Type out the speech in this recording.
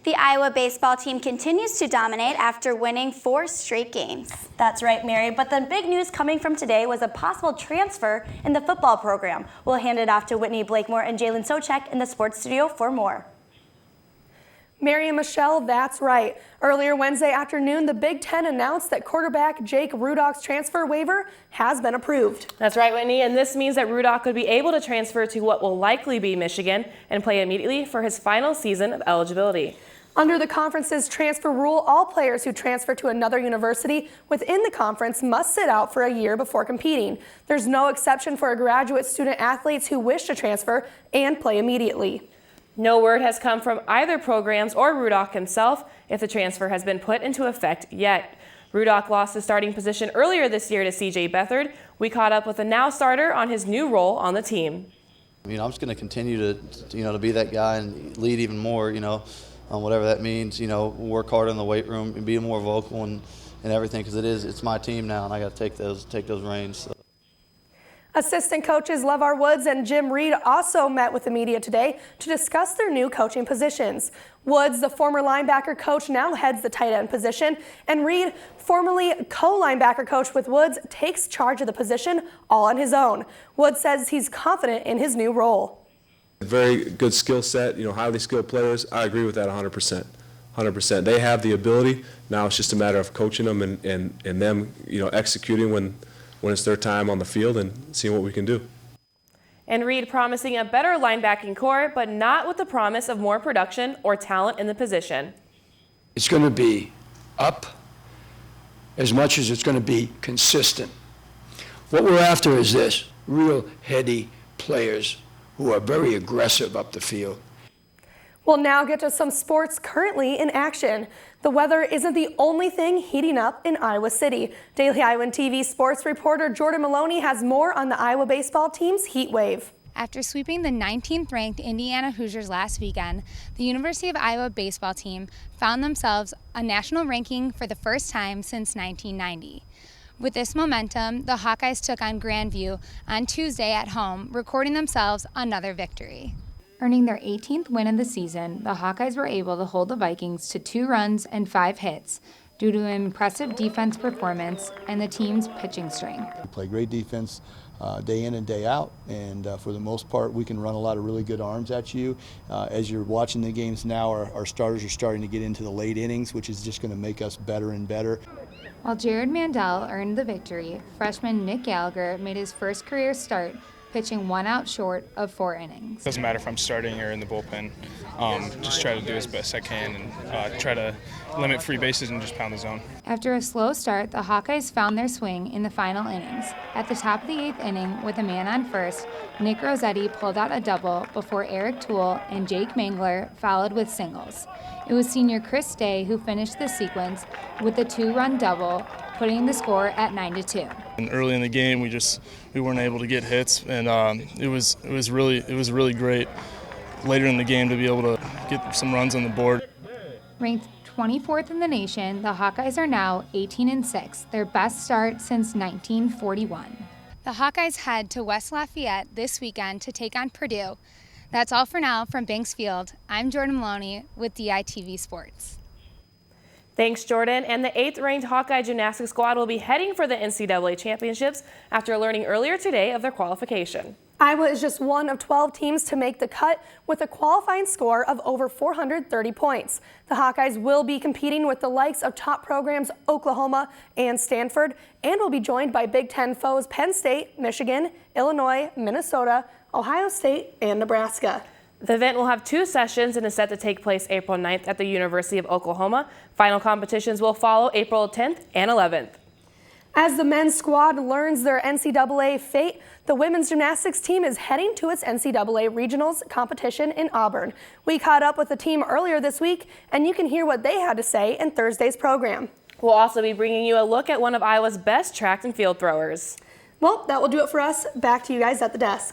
The Iowa baseball team continues to dominate after winning 4 straight games. That's right, Mary, but the big news coming from today was a possible transfer in the football program. We'll hand it off to Whitney Blakemore and Jalen Socek in the sports studio for more. Mary and Michelle, that's right. Earlier Wednesday afternoon, the Big Ten announced that quarterback Jake Rudock's transfer waiver has been approved. That's right, Whitney, and this means that Rudock could be able to transfer to what will likely be Michigan and play immediately for his final season of eligibility. Under the conference's transfer rule, all players who transfer to another university within the conference must sit out for a year before competing. There's no exception for graduate student athletes who wish to transfer and play immediately. No word has come from either programs or Rudock himself if the transfer has been put into effect yet. Rudock lost his starting position earlier this year to C.J. Beathard. We caught up with the now starter on his new role on the team. I'm just going to continue to be that guy and lead even more, whatever that means, work hard in the weight room and be more vocal and everything, because it's my team now and I got to take those reins. So. Assistant coaches LeVar Woods and Jim Reed also met with the media today to discuss their new coaching positions. Woods, the former linebacker coach, now heads the tight end position, and Reed, formerly co-linebacker coach with Woods, takes charge of the position all on his own. Woods says he's confident in his new role. Very good skill set, highly skilled players. I agree with that 100%. 100%. They have the ability. Now it's just a matter of coaching them and them, executing when it's their time on the field and seeing what we can do. And Reed promising a better linebacking core, but not with the promise of more production or talent in the position. It's going to be up as much as it's going to be consistent. What we're after is this: real heady players who are very aggressive up the field. We'll now get to some sports currently in action. The weather isn't the only thing heating up in Iowa City. Daily Iowan TV sports reporter Jordan Maloney has more on the Iowa baseball team's heat wave. After sweeping the 19th-ranked Indiana Hoosiers last weekend, the University of Iowa baseball team found themselves a national ranking for the first time since 1990. With this momentum, the Hawkeyes took on Grandview on Tuesday at home, recording themselves another victory. Earning their 18th win of the season, the Hawkeyes were able to hold the Vikings to 2 runs and 5 hits due to an impressive defense performance and the team's pitching strength. We play great defense day in and day out, and for the most part we can run a lot of really good arms at you. As you're watching the games now, our starters are starting to get into the late innings, which is just going to make us better and better. While Jared Mandel earned the victory, freshman Nick Gallagher made his first career start, pitching 1 out short of 4 innings. Doesn't matter if I'm starting or in the bullpen. Just try to do as best I can and try to limit free bases and just pound the zone. After a slow start, the Hawkeyes found their swing in the final innings. At the top of the 8th inning, with a man on first, Nick Rossetti pulled out a double before Eric Toole and Jake Mangler followed with singles. It was senior Chris Day who finished the sequence with a 2-run double, putting the score at 9-2. And early in the game, we weren't able to get hits, and it was really great later in the game to be able to get some runs on the board. Ranked 24th in the nation, the Hawkeyes are now 18-6, their best start since 1941. The Hawkeyes head to West Lafayette this weekend to take on Purdue. That's all for now from Banks Field. I'm Jordan Maloney with DITV Sports. Thanks, Jordan. And the 8th-ranked Hawkeye gymnastics squad will be heading for the NCAA championships after learning earlier today of their qualification. Iowa is just one of 12 teams to make the cut with a qualifying score of over 430 points. The Hawkeyes will be competing with the likes of top programs Oklahoma and Stanford, and will be joined by Big Ten foes Penn State, Michigan, Illinois, Minnesota, Ohio State, and Nebraska. The event will have 2 sessions and is set to take place April 9th at the University of Oklahoma. Final competitions will follow April 10th and 11th. As the men's squad learns their NCAA fate, the women's gymnastics team is heading to its NCAA Regionals competition in Auburn. We caught up with the team earlier this week, and you can hear what they had to say in Thursday's program. We'll also be bringing you a look at one of Iowa's best track and field throwers. Well, that will do it for us. Back to you guys at the desk.